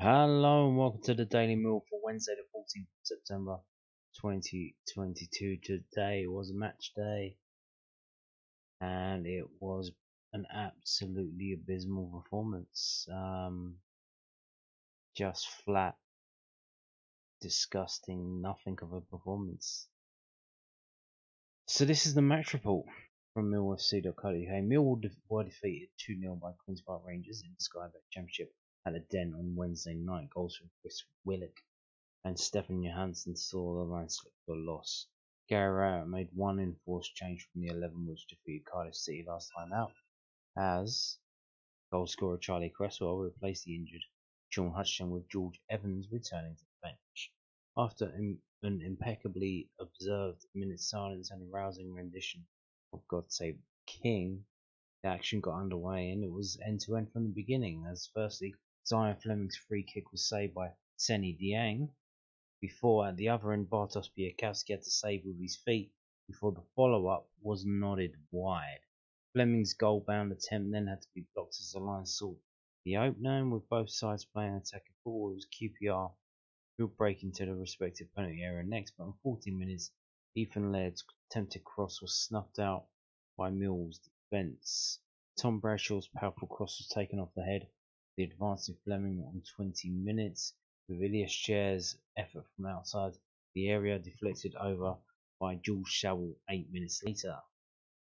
Hello and welcome to the Daily Mill for Wednesday the 14th of September 2022. Today was match day and it was an absolutely abysmal performance. Just flat, disgusting, nothing of a performance. So this is the match report from millwfc.co.uk. Millwall were defeated 2-0 by Quenns Park Rangers in the Sky Bet Championship at the Den on Wednesday night. Goals from Chris Willock and Stefan Johansson saw the line slip for a loss. Gary Rowett made one enforced change from the 11 which defeated Cardiff City last time out, as goal scorer Charlie Cresswell replaced the injured Sean Hutchinson with George Evans returning to the bench. After an impeccably observed minute silence and a rousing rendition of God Save the King, the action got underway and it was end-to-end from the beginning, as firstly Zion Fleming's free kick was saved by Seny Dieng, before at the other end Bartosz Białkowski had to save with his feet before the follow-up was nodded wide. Fleming's goal-bound attempt then had to be blocked as the line sought the opener, with both sides playing attacking forward. It was QPR who would break into the respective penalty area next, but in 14 minutes Ethan Laird's attempted cross was snuffed out by Millwall's defence. Tom Bradshaw's powerful cross was taken off the head of the advancing Fleming on 20 minutes, with Ilias Chair's effort from outside the area deflected over by Jules Shabble 8 minutes later.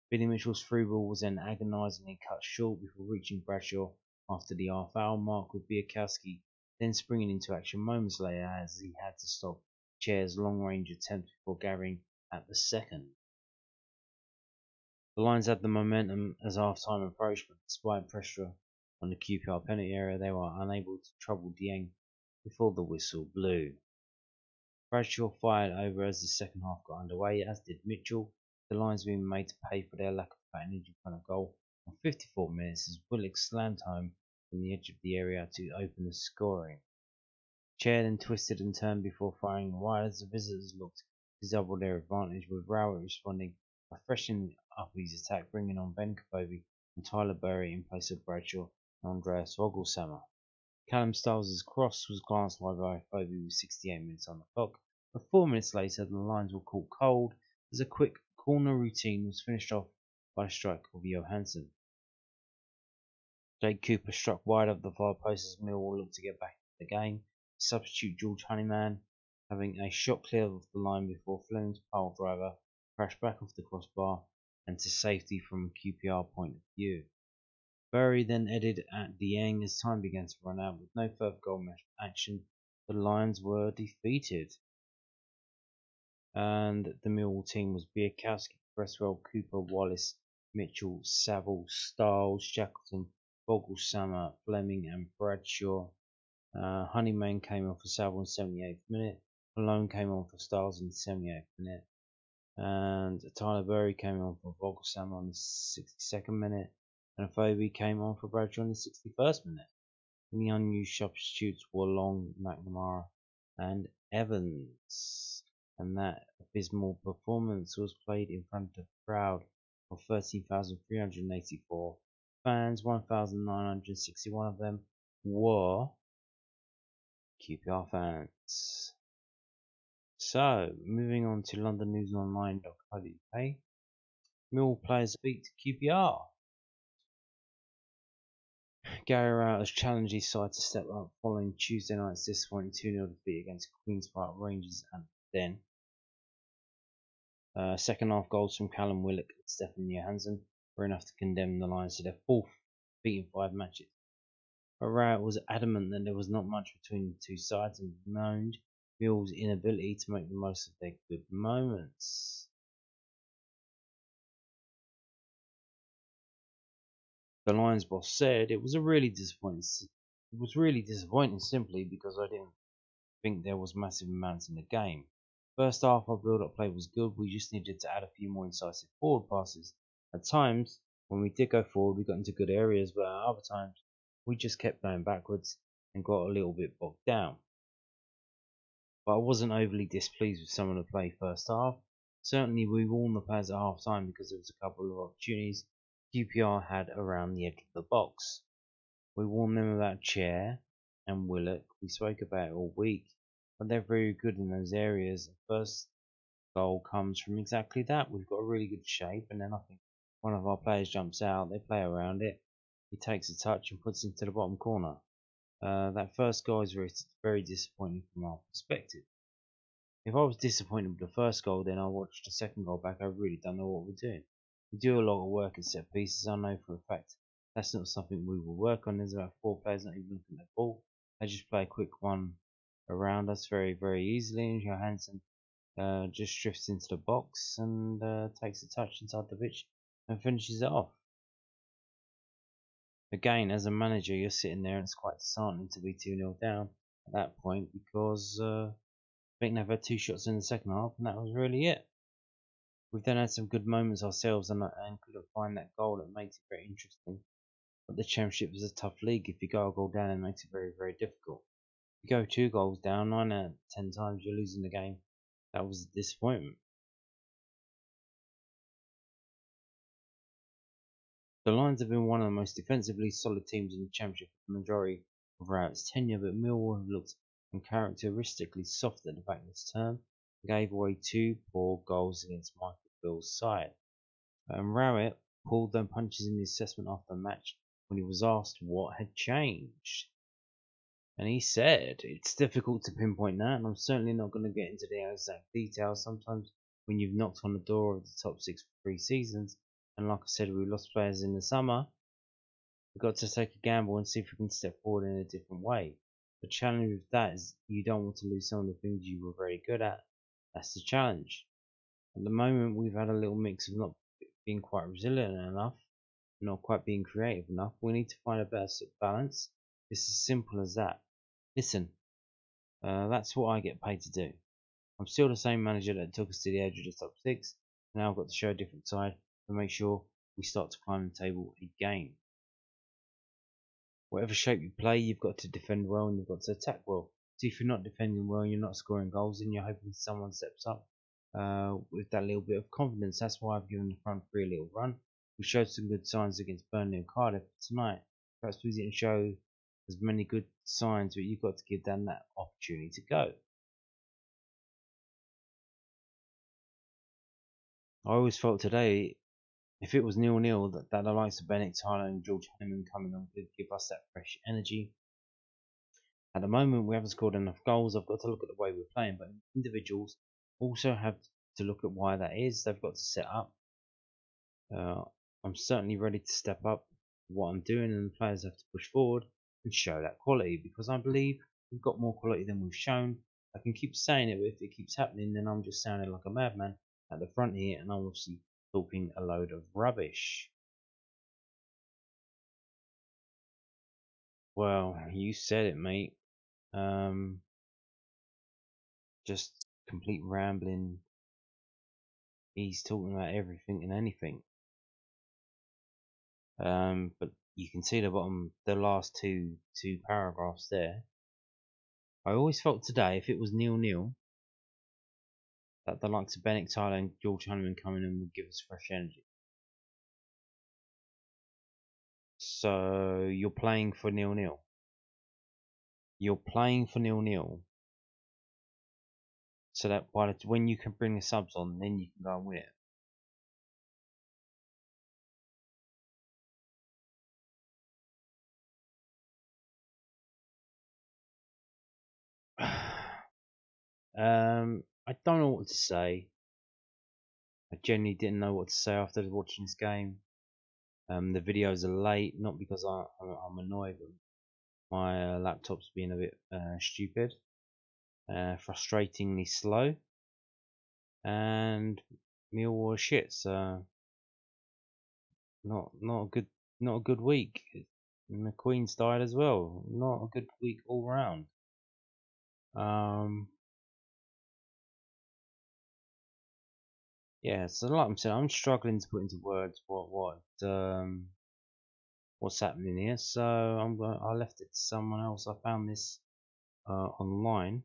Billy Mitchell's through ball was then agonisingly cut short before reaching Bradshaw after the half-hour mark, with Białkowski then springing into action moments later as he had to stop Chair's long-range attempt before gathering at the second. The Lions had the momentum as half-time approached, but despite pressure on the QPR penalty area, they were unable to trouble Dieng before the whistle blew. Bradshaw fired over as the second half got underway, as did Mitchell, the Lions being made to pay for their lack of patronage in front of goal on 54 minutes as Willock slammed home from the edge of the area to open the scoring. Chair then twisted and turned before firing wide as the visitors looked to double their advantage, with Rowett responding by freshening up his attack, bringing on Ben Kapobi and Tyler Berry in place of Bradshaw and Andreas Vogelsammer. Callum Stiles' cross was glanced by Kapobi with 68 minutes on the clock, but 4 minutes later the Lions were caught cold as a quick corner routine was finished off by a strike of Johansson. Jake Cooper struck wide of the far post as Millwall looked to get back into the game. Substitute George Honeyman having a shot clear of the line before Fleming's pile driver crashed back off the crossbar and to safety from a QPR point of view. Berry then headed at Dieng as time began to run out. With no further goal action, the Lions were defeated. And the Millwall team was Białkowski, Cresswell, Cooper, Wallace, Mitchell, Saville, Stiles, Shackleton, Vogelsammer, Fleming and Bradshaw. Honeyman came on for Saville in the 78th minute. Malone came on for Stiles in the 78th minute. And Tyler Berry came on for Vogelsammer on the 62nd minute. And Afobe came on for Bradshaw in the 61st minute. And the unused substitutes were Long, McNamara and Evans. And that abysmal performance was played in front of a crowd of 13,384 fans. 1,961 of them were QPR fans. So, moving on to londonnewsonline.co.uk. Millwall players beat QPR. Gary Rowett has challenged his side to step up following Tuesday night's disappointing 2-0 defeat against Quenns Park Rangers at Den. Second half goals from Callum Willock and Stefan Johansson were enough to condemn the Lions to their fourth defeat in 5 matches. But Rowett was adamant that there was not much between the two sides and bemoaned Millwall's inability to make the most of their good moments. The Lions boss said it was really disappointing simply because I didn't think there was massive amounts in the game. First half our build-up play was good, we just needed to add a few more incisive forward passes. At times, when we did go forward, we got into good areas, but at other times, we just kept going backwards and got a little bit bogged down. But I wasn't overly displeased with some of the play first half. Certainly we warned the players at half time because there was a couple of opportunities QPR had around the edge of the box. We warned them about Chair, and Willock. We spoke about it all week, but they're very good in those areas. The first goal comes from exactly that. We've got a really good shape, and then I think one of our players jumps out, they play around it, he takes a touch and puts it into the bottom corner. That first goal is very, very disappointing from our perspective. If I was disappointed with the first goal, then I watched the second goal back. I really don't know what we're doing. We do a lot of work at set pieces. I know for a fact that's not something we will work on. There's about 4 players not even looking at the ball. They just play a quick one around us very, very easily. And Johansson just drifts into the box and takes a touch inside the pitch and finishes it off. Again, as a manager, you're sitting there and it's quite disheartening to be 2-0 down at that point because I think they've had 2 shots in the second half and that was really it. We've then had some good moments ourselves and couldn't find that goal that makes it very interesting. But the Championship is a tough league. If you go a goal down, it makes it very, very difficult. If you go 2 goals down, 9 out of 10 times you're losing the game. That was a disappointment. The Lions have been one of the most defensively solid teams in the Championship for the majority of its tenure, but Millwall have looked uncharacteristically soft at the back this term and gave away 2 poor goals against Michael Bill's side. Rowett pulled them punches in the assessment after the match when he was asked what had changed. And he said, "It's difficult to pinpoint that, and I'm certainly not going to get into the exact details. Sometimes when you've knocked on the door of the top 6 for 3 seasons, and like I said, we lost players in the summer, we've got to take a gamble and see if we can step forward in a different way. The challenge with that is you don't want to lose some of the things you were very good at. That's the challenge. At the moment, we've had a little mix of not being quite resilient enough, not quite being creative enough. We need to find a better balance. It's as simple as that. Listen, that's what I get paid to do. I'm still the same manager that took us to the edge of the top 6. Now I've got to show a different side to make sure we start to climb the table again. Whatever shape you play, you've got to defend well and you've got to attack well. So if you're not defending well and you're not scoring goals, then you're hoping someone steps up with that little bit of confidence. That's why I've given the front 3 a little run. We showed some good signs against Burnley and Cardiff tonight. Perhaps we didn't show as many good signs, but you've got to give them that opportunity to go. I always felt today, if it was 0-0, that the likes of Bennett, Tyler and George Hammond coming on could give us that fresh energy. At the moment, we haven't scored enough goals. I've got to look at the way we're playing, but individuals also have to look at why that is. They've got to set up. I'm certainly ready to step up what I'm doing, and the players have to push forward and show that quality because I believe we've got more quality than we've shown. I can keep saying it, but if it keeps happening, then I'm just sounding like a madman at the front here, and I'm obviously talking a load of rubbish. Well, you said it, mate. Just complete rambling. He's talking about everything and anything. But you can see the last two paragraphs there. I always felt today, if it was 0-0, that the likes of Bennett, Tyler and George Honeyman coming in would give us fresh energy. So you're playing for 0-0. You're playing for 0-0. So that when you can bring the subs on, then you can go and win it. I don't know what to say. I genuinely didn't know what to say after watching this game. The videos are late, not because I'm annoyed, but my laptop's being a bit stupid, frustratingly slow, and Millwall shit. So not a good week. And the Queen's died as well. Not a good week all round. Yeah, so like I'm saying, I'm struggling to put into words what's happening here. So I left it to someone else. I found this online.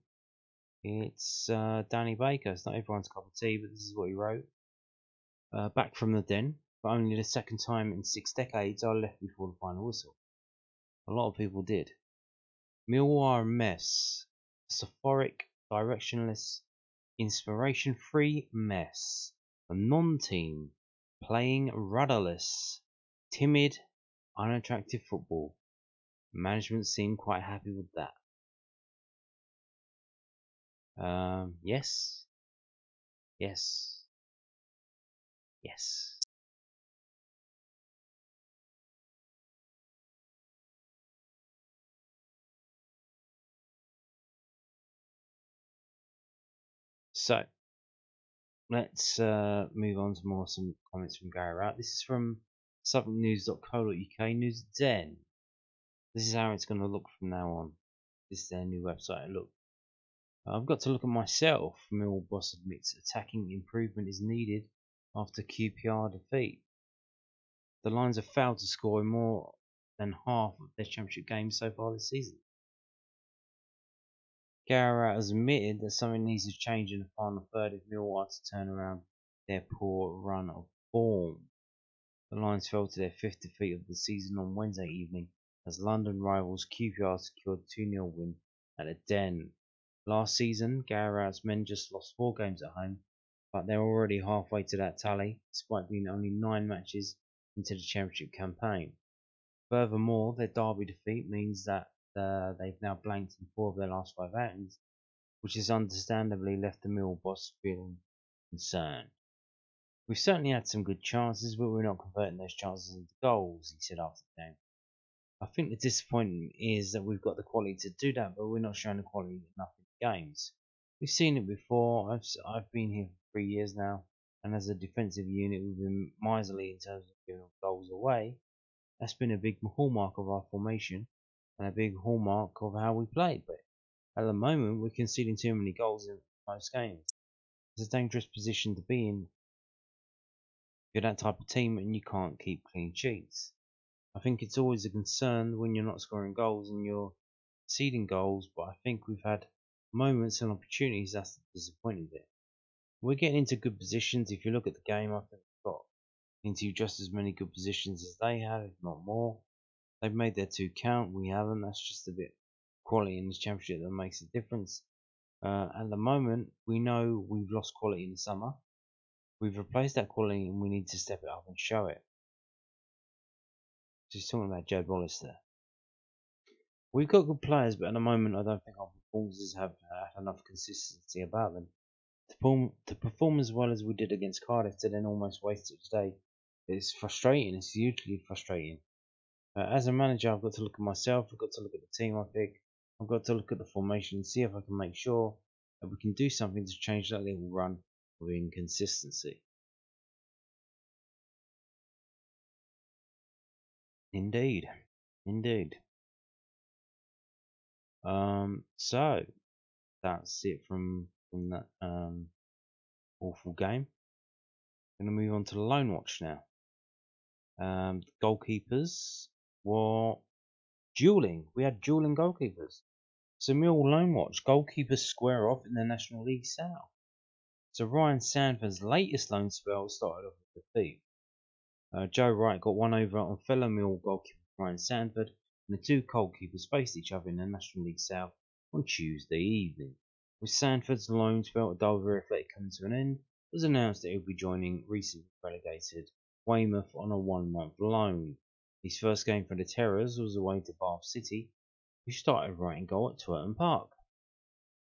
It's Danny Baker. It's not everyone's cup of tea, but this is what he wrote. Back from the den, for only the second time in 6 decades, I left before the final whistle. A lot of people did. Millwall are a mess. A sophoric, directionless, inspiration-free mess. A non-team, playing rudderless, timid, unattractive football. Management seemed quite happy with that. Yes. Yes. Yes. So, let's move on to some comments from Gary Rout. This is from somethingnews.co.uk News Den. This is how it's going to look from now on. This is their new website. Look, I've got to look at myself. Millwall boss admits attacking improvement is needed after QPR defeat. The Lions have failed to score in more than half of their championship games so far this season. Gary has admitted that something needs to change in the final third if Millwall are to turn around their poor run of form. The Lions fell to their fifth defeat of the season on Wednesday evening as London rivals QPR secured a 2-0 win at the Den. Last season, Garrett's men just lost 4 games at home, but they're already halfway to that tally, despite being only 9 matches into the championship campaign. Furthermore, their derby defeat means that they've now blanked in 4 of their last 5 outings, which has understandably left the Mill boss feeling concerned. We've certainly had some good chances, but we're not converting those chances into goals, he said after the game. I think the disappointment is that we've got the quality to do that, but we're not showing the quality enough in the games. We've seen it before. I've been here for 3 years now, and as a defensive unit, we've been miserly in terms of giving goals away. That's been a big hallmark of our formation and a big hallmark of how we play. But at the moment, we're conceding too many goals in most games. It's a dangerous position to be in. You're that type of team and you can't keep clean sheets. I think it's always a concern when you're not scoring goals and you're conceding goals, but I think we've had moments and opportunities that's the disappointing bit. We're getting into good positions. If you look at the game, I think we've got into just as many good positions as they have, if not more. They've made their 2 count, we haven't. That's just a bit quality in this championship that makes a difference. At the moment, we know we've lost quality in the summer. We've replaced that quality and we need to step it up and show it. Just talking about Jed Wallace there. We've got good players, but at the moment I don't think our performances have had enough consistency about them. To perform as well as we did against Cardiff to then almost waste it today is frustrating. It's hugely frustrating. As a manager, I've got to look at myself, I've got to look at the team I pick, I've got to look at the formation and see if I can make sure that we can do something to change that little run of inconsistency. Indeed. So that's it from that awful game. Going to move on to the loan watch now. Goalkeepers were dueling. We had dueling goalkeepers. So Millwall loan watch. Goalkeepers square off in the National League South. So Ryan Sandford's latest loan spell started off with defeat. Joe Wright got one over on fellow Millwall goalkeeper Ryan Sandford, and the 2 goalkeepers faced each other in the National League South on Tuesday evening. With Sandford's loan spell at Dover Athletic coming to an end, it was announced that he'll be joining recently relegated Weymouth on a 1-month loan. His first game for the Terrors was away to Bath City, who started right in goal at Twerton Park.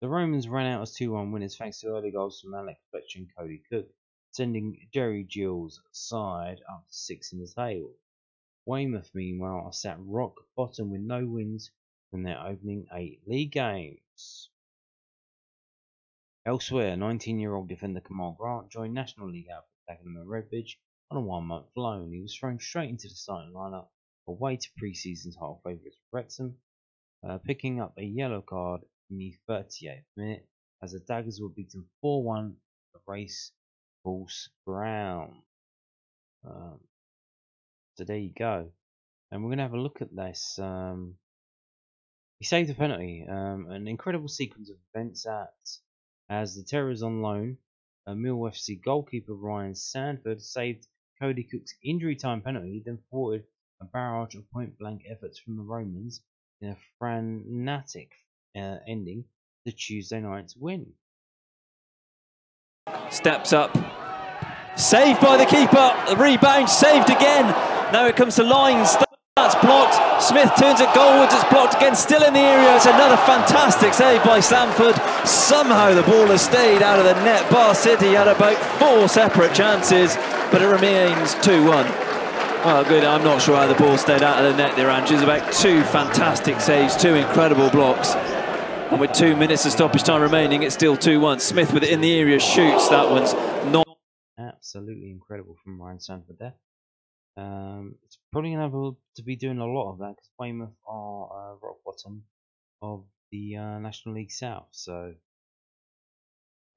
The Romans ran out as 2-1 winners thanks to early goals from Alec Fletcher and Cody Cook, sending Jerry Gill's side up to 6 in the table. Weymouth, meanwhile, are sat rock bottom with no wins from their opening 8 league games. Elsewhere, 19-year-old defender Kamal Grant joined National League outfit Dagenham and Redbridge on a 1-month loan. He was thrown straight into the starting lineup away to pre-season title favourites Wrexham, picking up a yellow card in the 38th minute as the Daggers were beaten 4-1 at the race course ground. So there you go. And we're going to have a look at this. He saved a penalty. An incredible sequence of events as the Terrors on loan. Millwall FC goalkeeper Ryan Sandford saved Cody Cook's injury time penalty, then thwarted a barrage of point blank efforts from the Romans in a frenetic ending to Tuesday night's win. Steps up. Saved by the keeper. The rebound saved again. Now it comes to Lines. That's blocked. Smith turns it goalwards. It's blocked again. Still in the area. It's another fantastic save by Stamford. Somehow the ball has stayed out of the net. Bar City had about 4 separate chances, but it remains 2-1. Well, good. I'm not sure how the ball stayed out of the net there, Andrew. It's about 2 fantastic saves, 2 incredible blocks. And with 2 minutes of stoppage time remaining, it's still 2-1. Smith with it in the area shoots. That one's not. Absolutely incredible from Ryan Sandford there. It's probably going to have to be doing a lot of that because Weymouth are rock bottom of the National League South. So,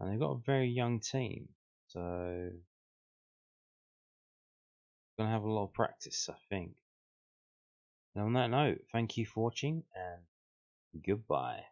and they've got a very young team. So, going to have a lot of practice, I think. And on that note, thank you for watching and goodbye.